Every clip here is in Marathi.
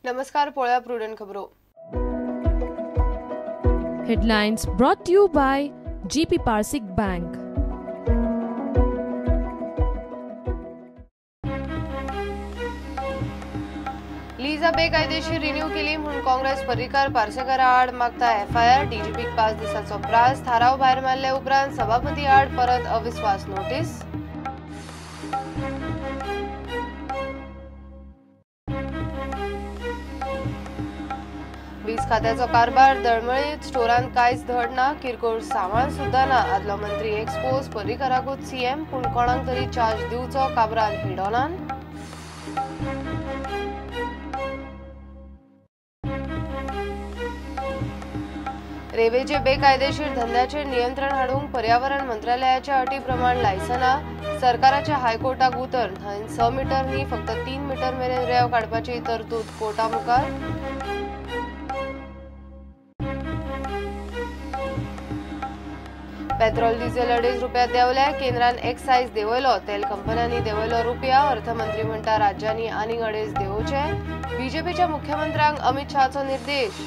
नमस्कार, पोळ्या प्रुडंट खबरो. Headlines brought to you by GP Parsik Bank. Lisa बेकायदेशीर रिन्यू केली म्हणून काँग्रेस पर्रीकार पार्सेकारा आड मागता एफआयआर. डीजीपीक 5 दिसाचो प्रास. थाराव भायर मारले उपरांत सभापती आड परत अविश्वास नोटीस. वीज खात्याचो कारभार दळमळीत. स्टोरांत कांयच धड ना. किरकोळ सामान सुद्धा ना. आदलो मंत्री एक्सपोज. पर्रीकाराकूच सीएम पूण कोणाक तरी चार्ज दिवचो काबरान हिडोनान. रेवेचे बेकायदेशीर धंद्याचेर नियंत्रण हाडूंक पर्यावरण मंत्रालयाच्या अटी प्रमाण लायसनां. सरकाराच्या हायकोर्टाक उतर. थंय 6 मीटर न्ही फक्त 3 मीटर मेरेन रेंव काडपाची तरतूद कोर्टा मुखार. Petrol diesel ₹2.5 देंवले. केंद्रान एक्सायज देंवयलो. तेल कंपन्यांनी देंवयलो रुपया. अर्थमंत्री म्हणटा राज्यांनी आनीक 2.5 देंवोचे. बीजेपीच्या मुख्यमंत्र्यांक अमित शहाचो निर्देश.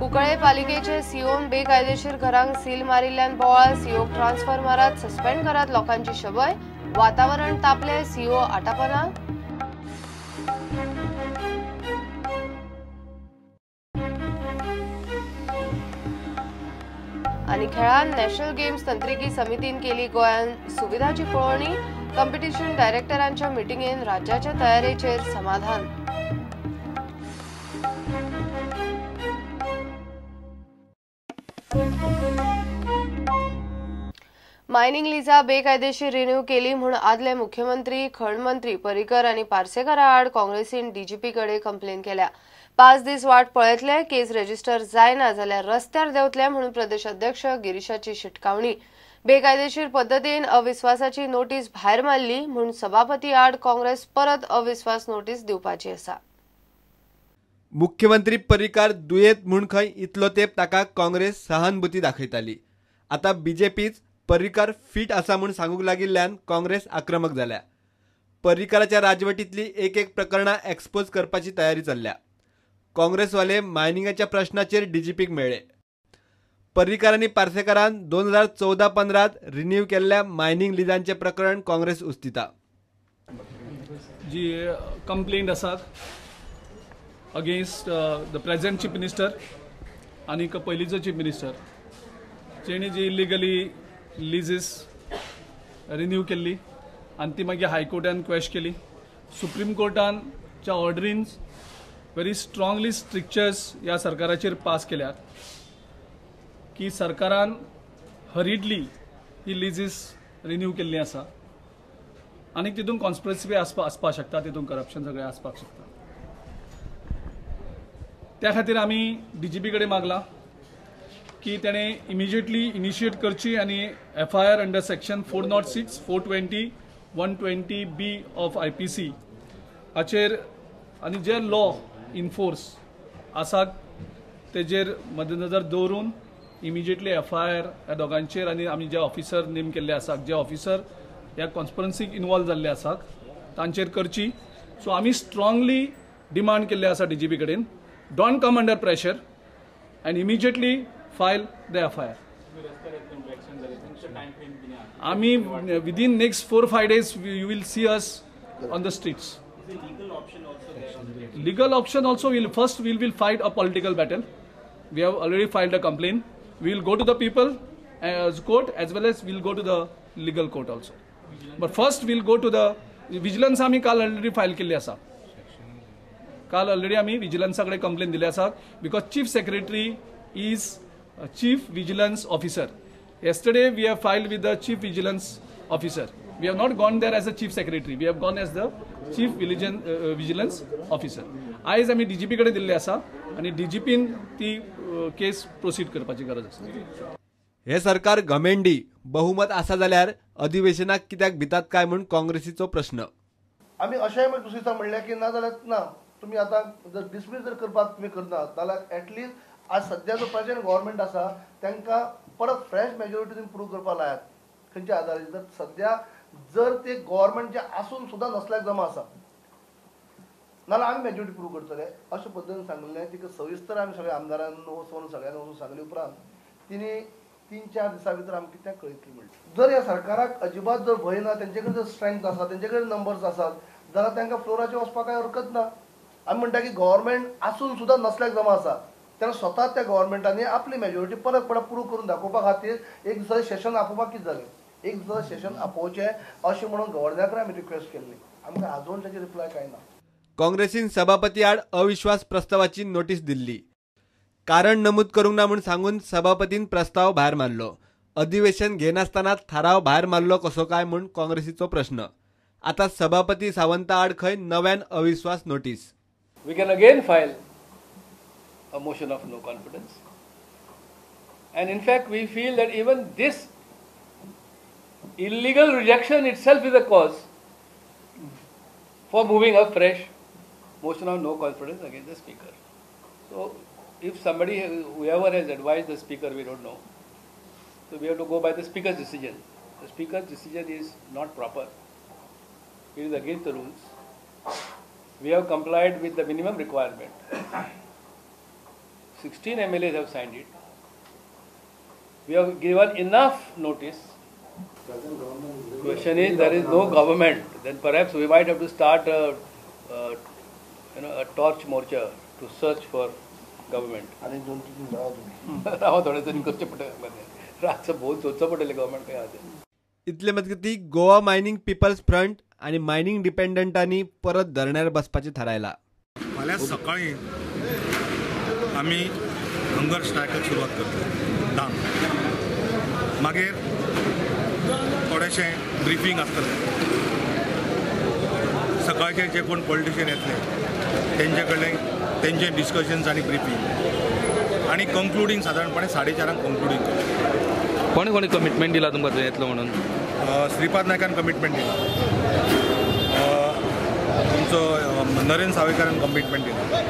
कुंकळे पालिकेचे सीओन बेकायदेशीर घरांक सील मारिल्ल्यान बोवाळ. सीओक ट्रान्सफर मारात. सस्पेंड करात. लोकांची शबय. वातावरण तापले. सीओ आटापना. आणि खेळांत नॅशनल गेम्स तंत्रिकी समितीन केली गोंयांत सुविधाची पळोवणी. कॉम्पिटिशन डायरेक्टरांच्या मिटिंगेन राज्याच्या तयारेचेर समाधान. मायनिंग लिजा बेकायदेशीर रिन्यू केली म्हणून आदले मुख्यमंत्री खण मंत्री पर्रीकर आनी पार्सेकारा आड काँग्रेसीन डीजीपी कडे कंप्लेन केल्या. 5 दीस वाट पळयतले. केस रजिस्टर जायना जाल्यार रस्त्यार देंवतले म्हणून प्रदेश अध्यक्ष गिरीशाची शिटकावणी. बेकायदेशीर पद्दतीन अविश्वासाची नोटीस भायर मारली म्हणून सभापती आड काँग्रेस परत अविश्वास नोटीस दिवपाची आसा. मुख्यमंत्री पर्रीकार दुयेंत म्हूण खंय इतलो तेंप ताका काँग्रेस सहानुभूती दाखयताली. आतां बीजेपीच पर्रीकार फीट आसा म्हूण सांगूंक लागिल्ल्यान काँग्रेस आक्रमक जाल्या. पर्रीकाराच्या राजवटींतली एक प्रकरणां एक्सपोज करपाची तयारी चल्ल्या. काँग्रेसवाले मायनिंगाच्या प्रश्नाचेर डीजीपीक मेळ्ळे. पर्रीकार आनी पार्सेकारान 2014-15 रिन्यू केल्ल्या मायनिंग लिजांचे प्रकरण काँग्रेस उस्तिता. जी कंप्लेंट आसात against the present chief minister आनी पयलींचो चीफ मिनिस्टर जेणी जी इलिगली लिजीस रिन्यू केल्ली आनी ती मागीर हायकोर्टान क्वेश केली. सुप्रीम कोर्टानच्या ऑर्डरीन व्हेरी स्ट्रॉंगली स्ट्रिक्चर्स ह्या सरकाराचेर पास केल्यात की सरकारान हरिडली ही लिजीस रिन्यू केल्ली आसा आनी तितून कॉन्स्पिरसी आसपाक शकता. तितून करप्शन सगळें आसपाक शकता. त्या खातीर आमी डीजीपी कडेन मागला की तेणें इमिजिएटली इनिशिएट करची आनी FIR under section 406, 420, 120B of IPC हाचेर आनी जे लॉ इनफोर्स आसा तेजेर मध्यनजर दवरून इमिजिएटली एफआयआर ह्या दोगांचेर आनी आमी जे ऑफिसर नेम केल्ले आसात, जे ऑफिसर ह्या कॉन्स्पिरसीक इन्वॉल्व जाल्ले आसात तांचेर करची. सो आमी स्ट्रॉंगली डिमांड केल्ले आसा डीजीपी कडेन, don't come under pressure end immediately file the FIR. आमी within next 4-5 days you will see us on the streets. Legal option also we will fight a political battle. We have already filed a complaint. We will go to the people as court as well as we will go to the legal court also. But first we will go to the vigilance. आमी काल already file केल्ली आसा. काल already आमी vigilance कडे complaint दिली आसा because chief secretary is a chief vigilance officer. Yesterday we have filed with the chief vigilance officer. We have not gone there as a chief secretary. We have gone as the chief vigilance officer. आयज आमी डीजीपी कडेन दिल्ले आसा आनी डीजीपीन ती केस प्रोसीड करपाची गरज आसा. हे सरकार घमेंडी बहुमत आसा जाल्यार अधिवेशनाक कित्याक भितात काय म्हूण काँग्रेसीचो प्रश्न. आमी अशेंय मागीर दुसरे दिसा म्हणलें की ना जाल्यार ना तुमी आतां जर डिसमीस जर करपाक तुमी करना जाल्यार एटलिस्ट आज सध्या जो प्रेजेंट गव्हर्मेंट आसा तांकां परत फ्रेश मेजॉरिटीन प्रूव करपाक लायात. खंयच्या आदाराचेर जर सध्या जर ते गव्हर्नमेंटचे आसून सुद्धा नसल्याक जमा आसा नाल्यार आमी मेजॉरिटी प्रूव्ह करतले अशे पद्दतीन सांगलें. तिका सविस्तर आमी सगळ्या आमदारांना वचून सगळ्यांना वचून सांगले उपरांत तिने 3-4 दिसां भितर आमकां कितें कळयतली म्हणलें. जर ह्या सरकाराक अजिबात जर भंय ना, तेंचे कडेन जर स्ट्रेंथ आसा, तेंचे कडेन नंबर्स आसात, जाल्यार तांकां फ्लोराचेर वचपाक कांय हरकत ना. आमी म्हणटा की गव्हर्नमेंट आसून सुद्धा नसल्याक जमा आसा तेन्ना स्वता त्या गव्हर्नमेंटांनी आपली मेजॉरिटी परत प्रूव्ह करून दाखोवपा खातीर एक दिसाचें सेशन आपोवपाक कितें जालें, एक दिसाचें सेशन आपोवचें अशें म्हणून गव्हर्नराक आमी रिक्वेस्ट केल्ली. आमकां आजून ताची रिप्लाय कांय ना. काँग्रेसीन सभापती आड अविश्वास प्रस्तावाची नोटीस दिल्ली. कारण नमूद करूंक ना म्हूण सांगून सभापतीन प्रस्ताव भायर मारलो. अधिवेशन घेनासतनाच थाराव भायर मारलो कसो काय म्हूण काँग्रेसीचो प्रश्न. आता सभापती सावंता आड खंय नव्यान अविश्वास notice. We can again file a motion of no confidence. And in fact, we feel that even this illegal rejection itself is a cause for moving a fresh motion of no confidence against the Speaker. So, if somebody, whoever has advised the Speaker, we don't know. So, we have to go by the Speaker's decision. The Speaker's decision is not proper. It is against the rules. We have complied with the minimum requirement. 16 MLAs have signed it. We have given enough notice. Question is, there is no government. Then perhaps we might have to start a torch morcha to search for government. आणि 2-3 दीस रावा तुम्ही. राव थोडे तरी करचे पडटले. रातचं बहुत सोदचं पडटलें गव्हर्मेंट काय आसा. इतले मजगती गोवा मायनिंग पीपल्स फ्रंट आणि मायनिंग डिपेंडंटांनी परत धरण्यार बसपाचे थारायला. फाल्यां सकाळीं आमी हंगर स्ट्रायकाक सुरवात करतले 10. मागीर थोडेशें ब्रिफींग आसतलें. सकाळचे जे कोण पॉलिटिशियन येतले तेंचे कडेन तेंचे डिस्कशन्स आनी ब्रिफींग आनी कंक्लुडींग सादारणपणे 4:30 कंक्लुडींग करतले. कोणी कोणी कमिटमेंट दिला तुमकां येतलो म्हणून? श्रीपाद नायकान कमिटमेंट दिला, तुमचो नरेंद्र सावयकारान कमिटमेंट दिला,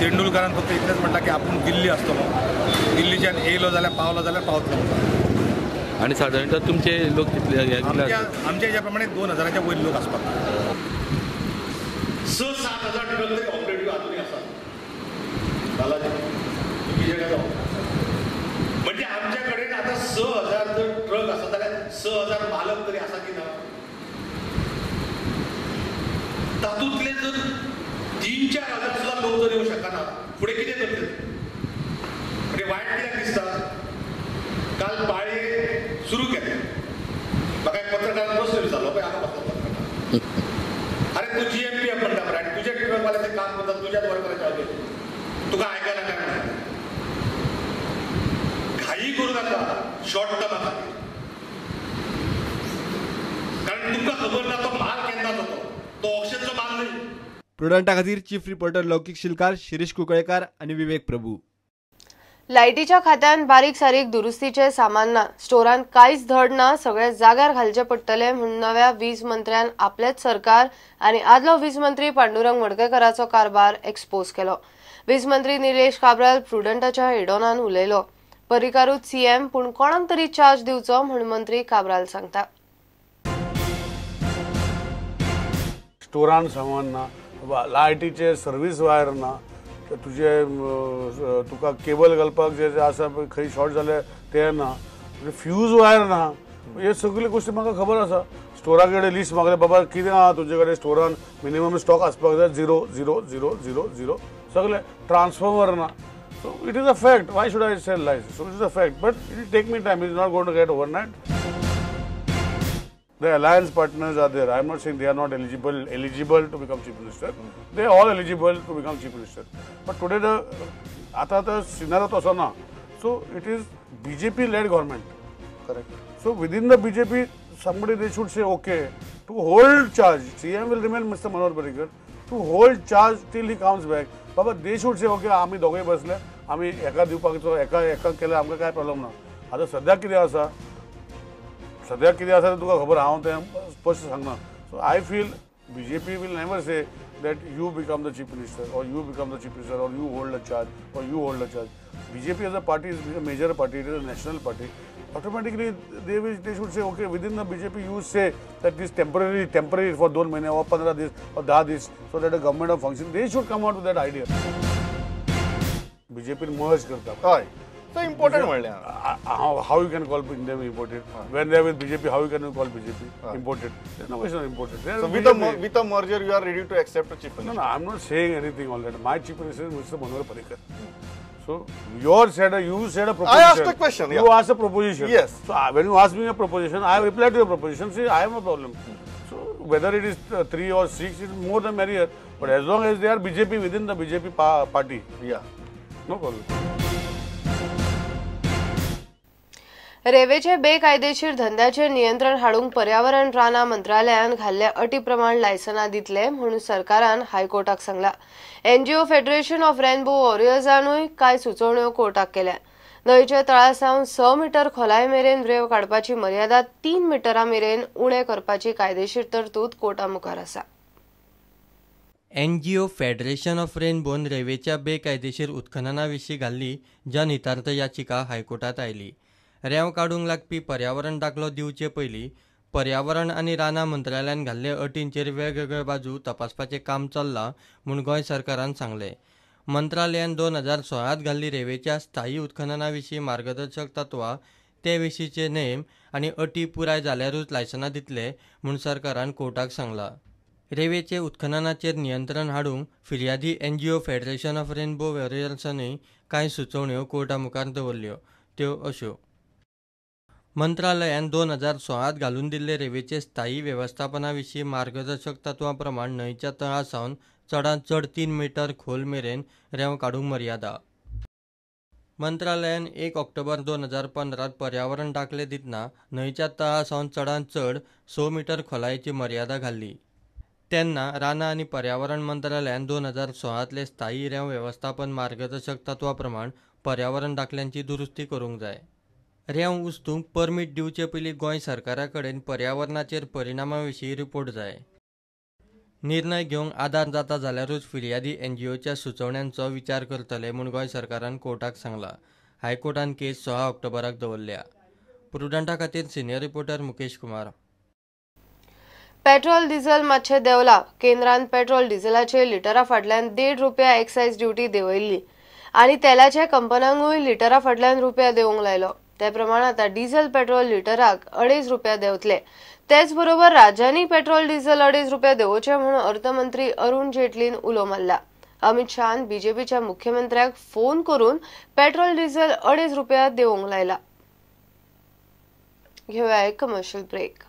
तेंडुलकरान फक्त इतलेंच म्हणटा की आपूण दिल्ली आसतलो, दिल्लीच्यान येयलो जाल्यार पावलो जाल्यार पावतलो. आणि साधारणतः तुमचे लोक कितले? आमच्या ज्या प्रमाणे 2000च्या वयर लोक आसपाक 6-7 हजार ट्रक तरी ऑपरेटिव्ह आजूनही आसात बालाजी म्हणजे आमच्याकडे आता 6,000 जर ट्रक आसा जाल्यार 6,000 मालक तरी आसा की ना. तातूंतले जर 3-4 हजार सुद्धा लोक जर येऊ शकना पुढे कितें करतले म्हणजे वायट कित्याक दिसता. काल पाळये सुरू केले, म्हाका एक पत्रकारान प्रश्न विचारलो पळय हांगा बसलो पत्रकार, अरे तू GMPF म्हणटा मरे आनी तुजे ट्रकवाले ते काम करतात तुज्याच वर्कराचे हावले तुका आयकना काय म्हणटा. घाई करू नका शॉर्ट टर्मा खातीर, कारण तुमकां खबर ना तो माल केन्ना जातो, तो ऑक्शनचो माल न्हय. प्रुडंटा खातीर चीफ रिपोर्टर लौकिक शिलकार, शिरीष कुंकळेकार आणि विवेक प्रभू. लायटीच्या खात्यान बारीक सारीक दुरुस्तीचे सामान ना, स्टोरांत कांयच धड ना, सगळे जाग्यार घालचे पडटले म्हणून नव्या वीज मंत्र्यान आपलेच सरकार आणि आदलो वीज मंत्री पांडुरंग मडकयकाराचो कारभार एक्सपोज केलो. वीज मंत्री निलेश काब्राल प्रुडंटाच्या एडोनान उलयलो. परिकारूच CM पूण कोणाक तरी चार्ज दिवचो म्हणून मंत्री काब्राल सांगता. स्टोरान सामान ना, लायटीचे सर्वीस वायर ना, तुझे तुका केबल घालपाक जे आसा पळय खंय शॉर्ट जाले ते ना, फ्यूज वायर ना, हे सगळे गोष्टी म्हाका खबर आसा. स्टोरा कडेन लिस्ट मागले बाबा कितें आहा तुजे कडेन स्टोरान मिनिमम स्टॉक आसपाक जाय 0 सगळे ट्रान्सफॉर्मर ना. So it is a fact. Why should I tell lies? So it is a fact. But it will take me time. It is not going to get overnight. The alliance partners are there. I am not saying they are not eligible to become chief minister. They are all eligible to become chief minister. But today the scenario to na. So it is BJP-led government. Correct. So within the BJP, somebody they should say okay to hold charge. CM will remain Mr. Manoj Parrikar to hold charge till he comes back. बाबा दे शुड से ओके आम्ही दोघे बसले आम्ही एका दिवपाचो एका केले आमकां काय प्रॉब्लेम ना. आता सद्याक कितें आसा तुका खबर हांव तें स्पश्ट सांगना. So I feel BJP will never say that you become the chief minister or you become the chief minister or you hold the charge or you hold the charge. BJP as a party is a major party, it is a national party. automatically they should say, okay, within the BJP you say that this temporary for 2 महिने or 15 days or 10 days, so that the government of function, they should come out with that idea. BJP merge करतात. हय. So important म्हणले. How you can call them imported? When they are with BJP, how you can call BJP imported? There's no question of imported. So with the merger, you are ready to accept a chief minister? No, I'm not saying anything on that. My chief minister is Mr. Manohar Parrikar. So you said a proposition. I asked a question. You asked a proposition. Yes. So when you ask me a proposition, I replied to your proposition. See, I have no problem. So whether it is 3 or 6, it is more than merrier. But as long as they are BJP within the BJP party, yeah, no problem. रेवेचे बेकायदेशीर धंद्याचे नियंत्रण हाडूंक पर्यावरण राना मंत्रालयान घाल्ल्या अटीप्रमाण लायसनां दितले म्हणून सरकारान हायकोर्टाक सांगला. एनजीओ फेडरेशन ऑफ रेनबो वॉरियर्सांनूय कांय सुचोवण्यो कोर्टाक केल्या. न्हंयच्या तळासावन 6 मीटर खोलाय मेरेन रेंव काडपाची मर्यादा 3 मिटरां मेरेन उणे करपाची कायदेशीर तरतूद कोर्टा मुखार आसा. एनजीओ फेडरेशन ऑफ रेनबोन रेवेच्या बेकायदेशीर उत्खननाविशीं घाल्ली जनहितार्थ याचिका हायकोर्टात आयली. रेंव काडूंक लागपी पर्यावरण दाखलो दिवचे पयलीं पर्यावरण आनी राना मंत्रालयान घाल्ले अटींचेर वेगवेगळ्यो बाजू तपासपाचें काम चल्लां म्हूण गोंय सरकारान सांगलें. मंत्रालयान 2016 घाल्ली रेवेच्या स्थायी उत्खननाविशीं मार्गदर्शक तत्वां ते विशींचे नेम आनी अटी पुराय जाल्यारूच लायसनां दितले म्हूण सरकारान कोर्टाक सांगलां. रेवेचे उत्खननाचेर नियंत्रण हाडूंक फिर्यादी एनजीओ फेडरेशन ऑफ रेनबो वॉरियर्सांनी कांय सुचोवण्यो कोर्टा मुखार दवरल्यो. त्यो अश्यो: मंत्रालयान 2016 घालून दिल्ले रेवेचे स्थायी वेवस्थापनाविशीं मार्गदर्शक तत्वां प्रमाण न्हंयच्या तळासावन चडांत चड 3 मीटर खोल मेरेन रेंव काडूंक मर्यादा. मंत्रालयान 1 ऑक्टोबर 2015 पर्यावरण दाखले दितना न्हंयच्या तळासावन चडांत चड 6 मीटर खोलायेची मर्यादा घाल्ली. तेन्ना राना आनी पर्यावरण मंत्रालयान 2016तले स्थायी रेंव वेवस्थापन मार्गदर्शक तत्वां प्रमाण पर्यावरण दाखल्यांची दुरुस्ती करूंक जाय. रेंव उस्तूंक परमीट दिवचे पयलीं गोंय सरकारा कडेन पर्यावरणाचेर परिणामा विशीं रिपोर्ट जाय. निर्णय घेवंक आदार जाता जाल्यारूच फिर्यादी एनजीओच्या सुचोवण्यांचो विचार करतले म्हूण गोंय सरकारान कोर्टाक सांगलां. हायकोर्टान केस 6 ऑक्टोबराक दवरल्या. प्रुडंटा खातीर senior reporter Mukesh Kumar. Petrol diesel मातशें देंवला. केंद्रान पेट्रोल डिझेलाचे लिटरा फाटल्यान ₹1.5 एक्सायज ड्युटी देंवयल्ली आनी तेलाच्या कंपन्यांकूय लिटरा फाटल्यान रुपया देवंक लायलो. ते प्रमाण आतां डिझेल पेट्रोल लिटराक ₹2.5 देंवतले. तेच बरोबर राज्यांनी पेट्रोल डिझेल ₹2.5 देंवोवचे म्हणून अर्थमंत्री अरुण जेटलीन उलो मारला. अमित शाहान बीजेपीच्या मुख्यमंत्र्याक फोन करून पेट्रोल डिझेल ₹2.5 देवंक लायला. घेऊया एक कमर्शियल ब्रेक.